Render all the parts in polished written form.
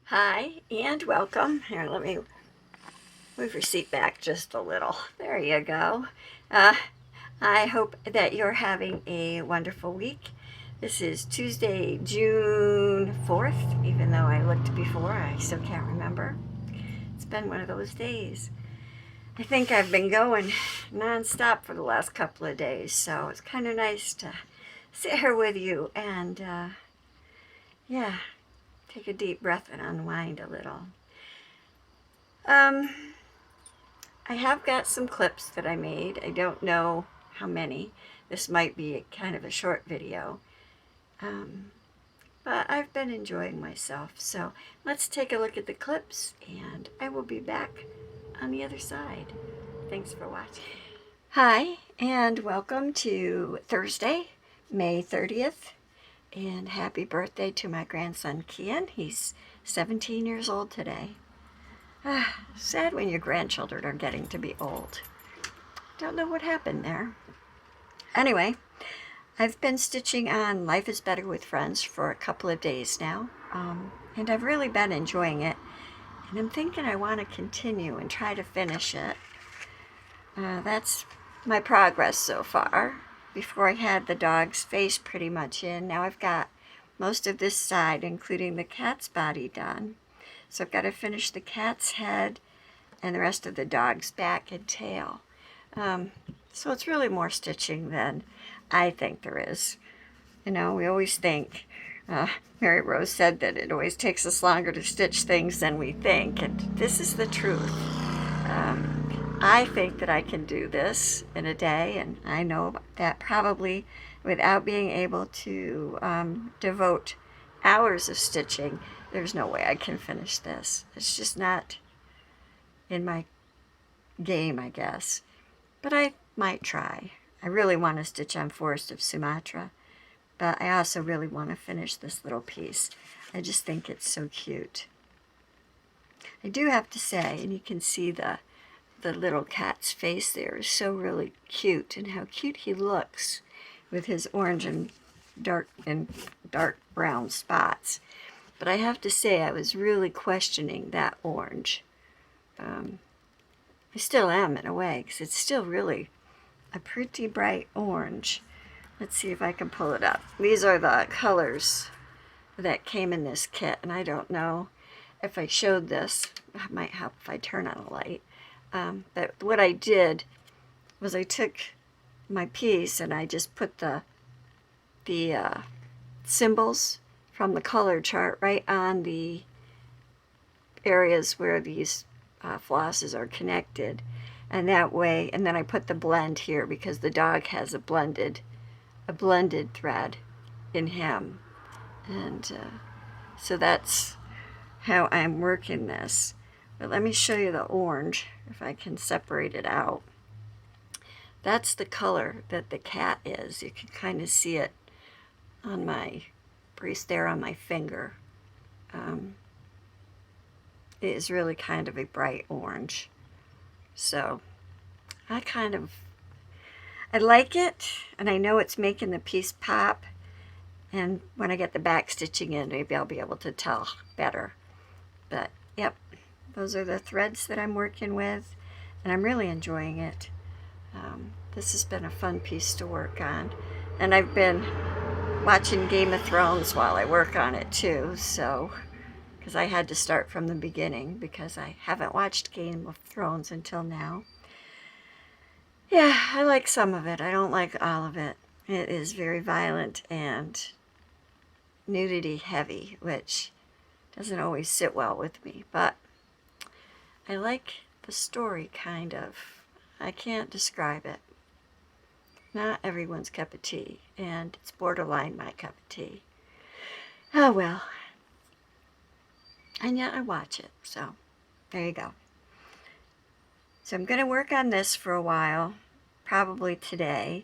Hi and welcome. Here, let me move your seat back just a little. There you go. Uh, I hope that you're having a wonderful week. This is Tuesday, June 4th, even though I looked before, I still can't remember. It's been one of those days. I think I've been going non-stop for the last couple of days, so it's kind of nice to sit here with you and, yeah, take a deep breath and unwind a little. I have got some clips that I made. I don't know how many. This might be kind of a short video. But I've been enjoying myself. So let's take a look at the clips and I will be back on the other side. Thanks for watching. Hi and welcome to Thursday, May 30th. And happy birthday to my grandson Kian. He's 17 years old today. Sad when your grandchildren are getting to be old. Don't know what happened there. Anyway, I've been stitching on Life is Better with Friends for a couple of days now, and I've really been enjoying it, and I'm thinking I want to continue and try to finish it. That's my progress so far. Before I had the dog's face pretty much in. Now I've got most of this side, including the cat's body, done. So I've got to finish the cat's head and the rest of the dog's back and tail. So it's really more stitching than I think there is. You know, we always think, Mary Rose said that it always takes us longer to stitch things than we think, and this is the truth. I think that I can do this in a day, and I know that probably without being able to devote hours of stitching, there's no way I can finish this. It's just not in my game, I guess. But I might try. I really want to stitch on Forest of Sumatra, but I also really want to finish this little piece. I just think it's so cute. I do have to say, and you can see the little cat's face there is so really cute, and how cute he looks with his orange and dark brown spots. But I have to say, I was really questioning that orange. I still am in a way, because it's still really a pretty bright orange. Let's see if I can pull it up. These are the colors that came in this kit, and I don't know if I showed this. It might help if I turn on a light. But what I did was I took my piece and I just put the symbols from the color chart right on the areas where these flosses are connected, and that way, and then I put the blend here because the dog has a blended thread in him, and so that's how I'm working this. But let me show you the orange, if I can separate it out. That's the color that the cat is. You can kind of see it on my crease there on my finger. It is really kind of a bright orange. So I like it, and I know it's making the piece pop, and when I get the back stitching in, maybe I'll be able to tell better. But yep, those are the threads that I'm working with, and I'm really enjoying it. This has been a fun piece to work on, and I've been watching Game of Thrones while I work on it too, so because I had to start from the beginning because I haven't watched Game of Thrones until now. Yeah, I like some of it. I don't like all of it. It is very violent and nudity heavy, which doesn't always sit well with me, but I like the story, kind of. I can't describe it. Not everyone's cup of tea, and it's borderline my cup of tea. Oh well. And yet I watch it, so there you go. So I'm going to work on this for a while, probably today,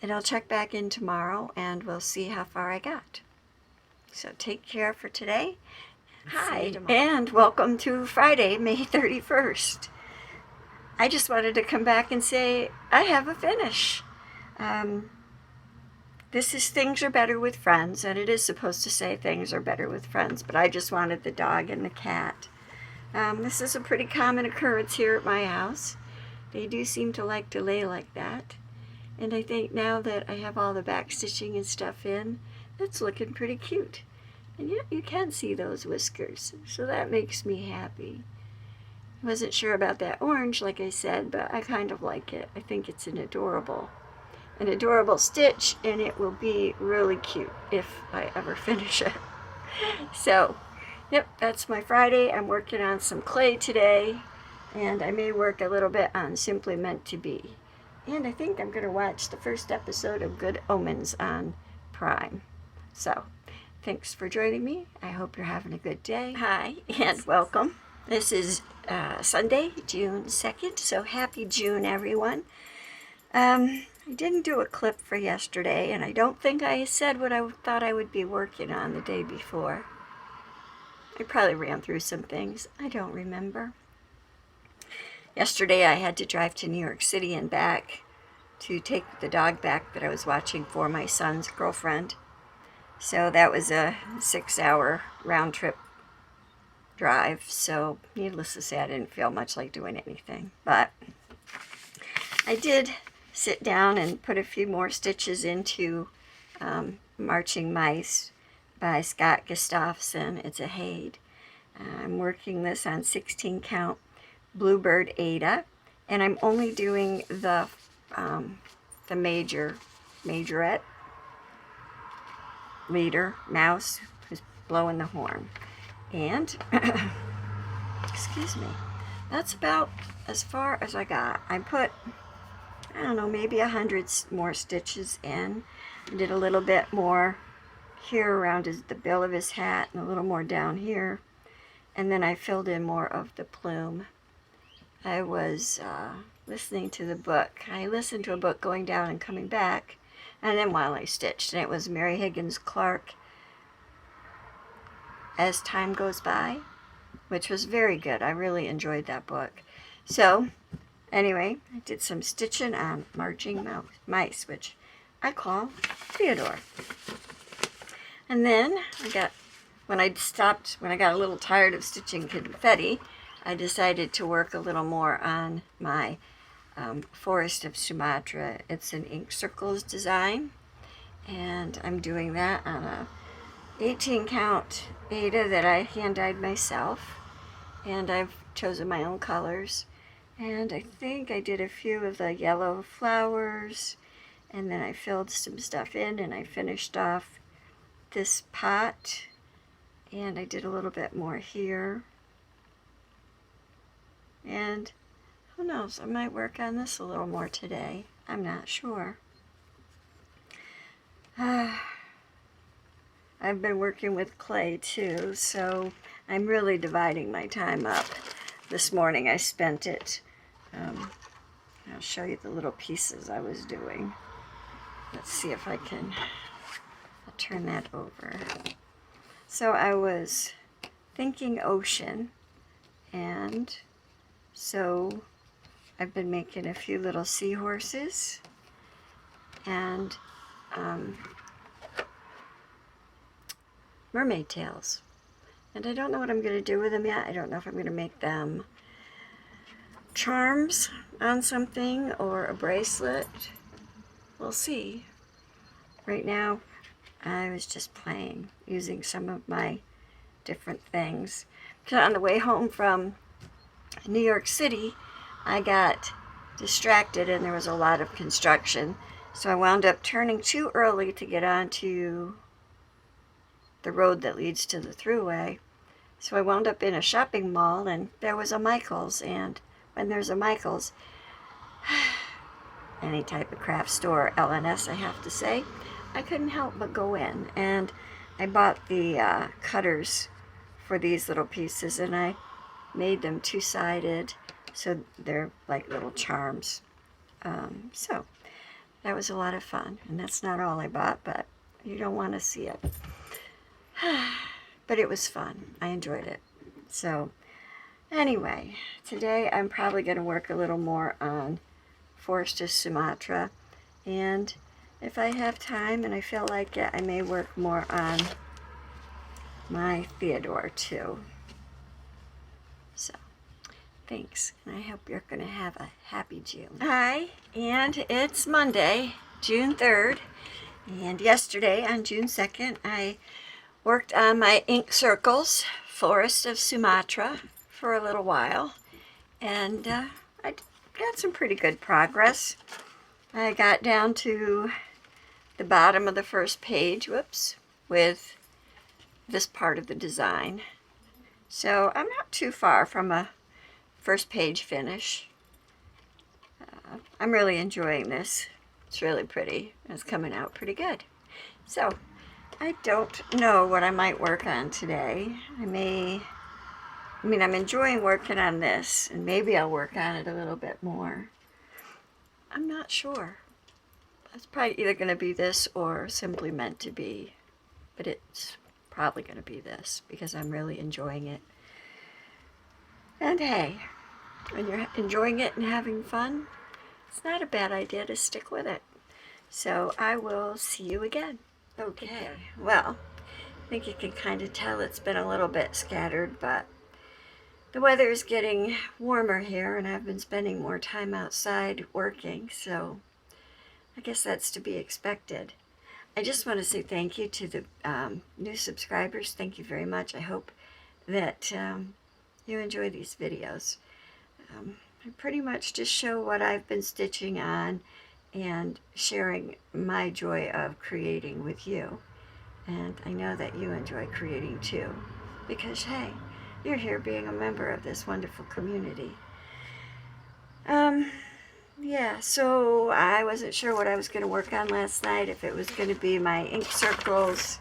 and I'll check back in tomorrow and we'll see how far I got. So take care for today. Hi, and welcome to Friday, May 31st. I just wanted to come back and say I have a finish. this is Things Are Better with Friends, and it is supposed to say Things Are Better with Friends, but I just wanted the dog and the cat. This is a pretty common occurrence here at my house. They do seem to like to lay like that. And I think now that I have all the back stitching and stuff in, it's looking pretty cute. And yet you can see those whiskers, so that makes me happy. Wasn't sure about that orange, like I said, but I kind of like it. I think it's an adorable stitch, and it will be really cute if I ever finish it. So, yep, that's my Friday. I'm working on some clay today, and I may work a little bit on Simply Meant to Be. And I think I'm going to watch the first episode of Good Omens on Prime. So, thanks for joining me. I hope you're having a good day. Hi, and welcome. This is Sunday, June 2nd, so happy June, everyone. I didn't do a clip for yesterday, and I don't think I said what I thought I would be working on the day before. I probably ran through some things. I don't remember. Yesterday I had to drive to New York City and back to take the dog back that I was watching for my son's girlfriend. So that was a 6-hour round trip drive, so needless to say I didn't feel much like doing anything. But I did sit down and put a few more stitches into Marching Mice by Scott Gustafson. It's a Haid. I'm working this on 16 count Bluebird Ada, and I'm only doing the majorette leader mouse who's blowing the horn. And excuse me, that's about as far as I got. I put, I don't know, maybe 100 more stitches in. I did a little bit more here around the bill of his hat and a little more down here, and then I filled in more of the plume. I was listening to the book. I listened to a book going down and coming back, and then while I stitched, and it was Mary Higgins Clark, As Time Goes By, which was very good. I really enjoyed that book. So anyway, I did some stitching on Marching Mice, which I call Theodore. And then when I got a little tired of stitching confetti, I decided to work a little more on my Forest of Sumatra. It's an ink circles design, and I'm doing that on a 18 count Ada that I hand dyed myself, and I've chosen my own colors. And I think I did a few of the yellow flowers, and then I filled some stuff in, and I finished off this pot, and I did a little bit more here. And who knows, I might work on this a little more today. I'm not sure. I've been working with clay too, so I'm really dividing my time up. This morning I spent it, I'll show you the little pieces I was doing. Let's see if I'll turn that over. So I was thinking ocean, and so I've been making a few little seahorses and mermaid tails. And I don't know what I'm going to do with them yet. I don't know if I'm going to make them charms on something or a bracelet. We'll see. Right now, I was just playing, using some of my different things. On the way home from New York City, I got distracted and there was a lot of construction. So I wound up turning too early to get onto the road that leads to the thruway. So I wound up in a shopping mall, and there was a Michael's, and when there's a Michael's, any type of craft store, LNS I have to say, I couldn't help but go in, and I bought the cutters for these little pieces, and I made them two-sided, so they're like little charms. So that was a lot of fun, and that's not all I bought, but you don't want to see it. But it was fun. I enjoyed it. So anyway, today I'm probably going to work a little more on Forest of Sumatra, and if I have time and I feel like it, I may work more on my Theodore too. So, thanks, and I hope you're going to have a happy June. Hi, and it's Monday, June 3rd, and yesterday on June 2nd, I worked on my ink circles, Forest of Sumatra, for a little while, and I got some pretty good progress. I got down to the bottom of the first page, whoops, with this part of the design. So I'm not too far from a first page finish. I'm really enjoying this. It's really pretty. It's coming out pretty good. So I don't know what I might work on today. I'm enjoying working on this, and maybe I'll work on it a little bit more. I'm not sure. It's probably either going to be this or Simply Meant to Be, but it's probably going to be this because I'm really enjoying it. And hey, when you're enjoying it and having fun, it's not a bad idea to stick with it. So I will see you again. Okay, well, I think you can kind of tell it's been a little bit scattered, but the weather is getting warmer here, and I've been spending more time outside working, so I guess that's to be expected. I just want to say thank you to the new subscribers. Thank you very much. I hope that you enjoy these videos. I pretty much just show what I've been stitching on and sharing my joy of creating with you. And I know that you enjoy creating too, because hey, you're here being a member of this wonderful community. Yeah, so I wasn't sure what I was going to work on last night, if it was going to be my ink circles.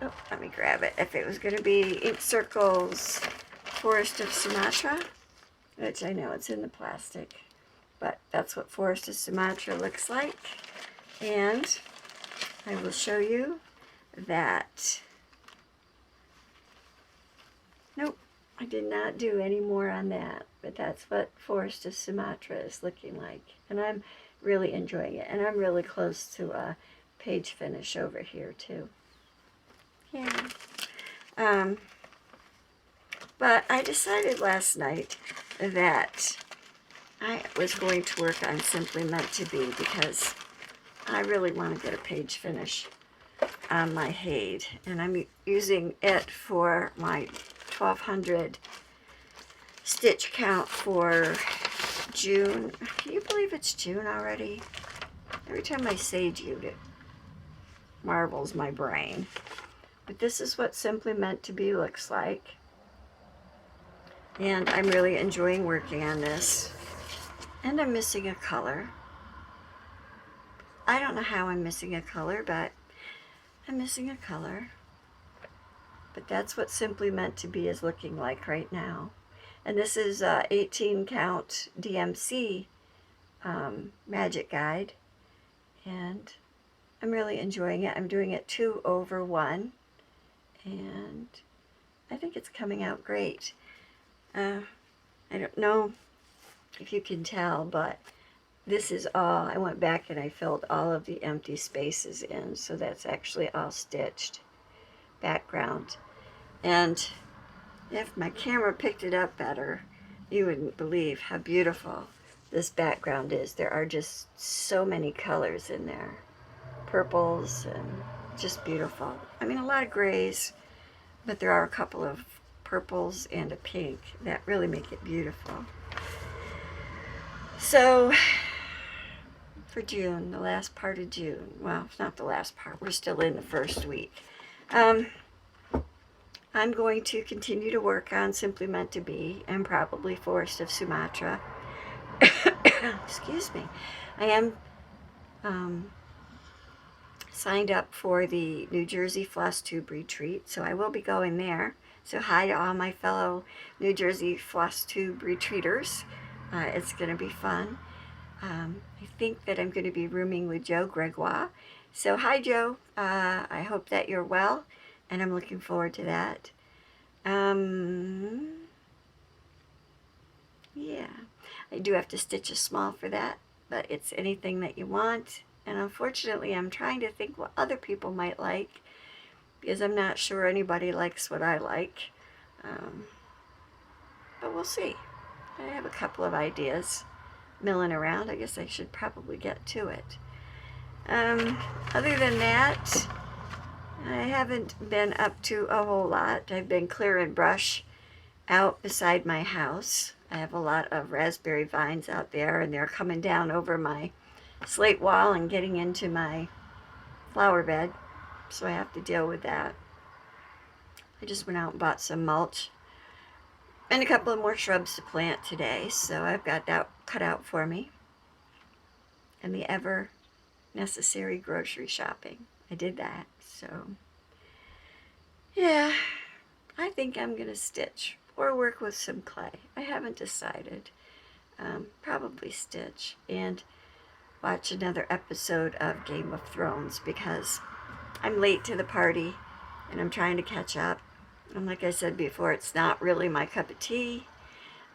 Oh, let me grab it. If it was going to be ink circles, Forest of Sumatra, which I know it's in the plastic, but that's what Forest of Sumatra looks like. And I will show you that. Nope, I did not do any more on that, but that's what Forest of Sumatra is looking like. And I'm really enjoying it, and I'm really close to a page finish over here too. Yeah. But I decided last night that I was going to work on Simply Meant to Be because I really want to get a page finish on my Hade, and I'm using it for my 1200 stitch count for June. Can you believe it's June already? Every time I say June, it marvels my brain. But this is what Simply Meant to Be looks like. And I'm really enjoying working on this. And I'm missing a color. I don't know how I'm missing a color, but I'm missing a color. But that's what Simply Meant to Be is looking like right now. And this is 18 count DMC magic guide. And I'm really enjoying it. I'm doing it 2/1. And I think it's coming out great. I don't know if you can tell, but this is all, I went back and I filled all of the empty spaces in, so that's actually all stitched background. And if my camera picked it up better, you wouldn't believe how beautiful this background is. There are just so many colors in there. Purples and just beautiful. I mean, a lot of grays, but there are a couple of purples and a pink that really make it beautiful. So for June, the last part of June, well, it's not the last part, we're still in the first week. I'm going to continue to work on Simply Meant to Be and probably Forest of Sumatra. Excuse me. I am signed up for the New Jersey FlossTube retreat, so I will be going there. So hi to all my fellow New Jersey FlossTube retreaters. It's going to be fun. I think that I'm going to be rooming with Joe Gregoire. So hi Joe, I hope that you're well, and I'm looking forward to that. Yeah, I do have to stitch a small for that, but it's anything that you want, And unfortunately, I'm trying to think what other people might like, because I'm not sure anybody likes what I like. But we'll see. I have a couple of ideas milling around. I guess I should probably get to it. Other than that, I haven't been up to a whole lot. I've been clearing brush out beside my house. I have a lot of raspberry vines out there, and they're coming down over my slate wall and getting into my flower bed, so I have to deal with that. I just went out and bought some mulch and a couple of more shrubs to plant today, so I've got that cut out for me. And the ever necessary grocery shopping. I did that, so yeah, I think I'm going to stitch or work with some clay. I haven't decided. Probably stitch and watch another episode of Game of Thrones, because I'm late to the party and I'm trying to catch up. And like I said before, it's not really my cup of tea.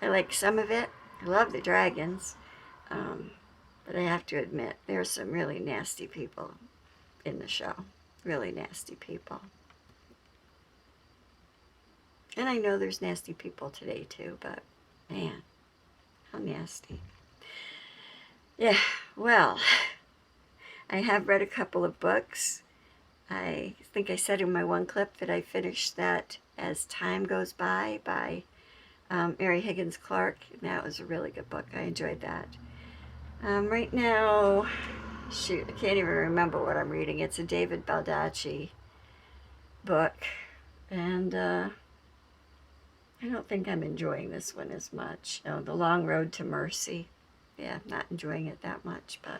I like some of it. I love the dragons. But I have to admit, there are some really nasty people in the show. Really nasty people. And I know there's nasty people today too, but man, how nasty. Yeah, well, I have read a couple of books. I think I said in my one clip that I finished that As Time Goes by Mary Higgins Clark. That was a really good book. I enjoyed that. Right now, shoot, I can't even remember what I'm reading. It's a David Baldacci book, and I don't think I'm enjoying this one as much. Oh, The Long Road to Mercy. Yeah, not enjoying it that much, but...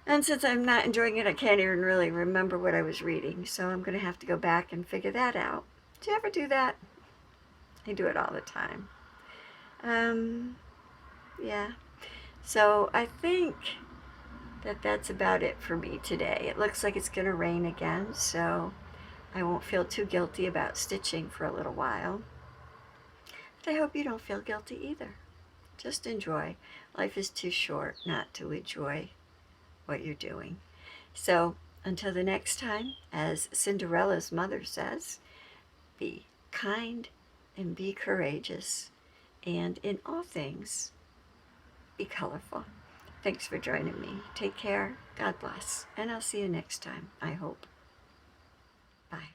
And since I'm not enjoying it, I can't even really remember what I was reading, so I'm going to have to go back and figure that out. Do you ever do that? I do it all the time. Yeah. So I think that that's about it for me today. It looks like it's going to rain again, so I won't feel too guilty about stitching for a little while. But I hope you don't feel guilty either. Just enjoy. Life is too short not to enjoy what you're doing. So until the next time, as Cinderella's mother says, be kind and be courageous, and in all things, be colorful. Thanks for joining me. Take care. God bless. And I'll see you next time, I hope. Bye.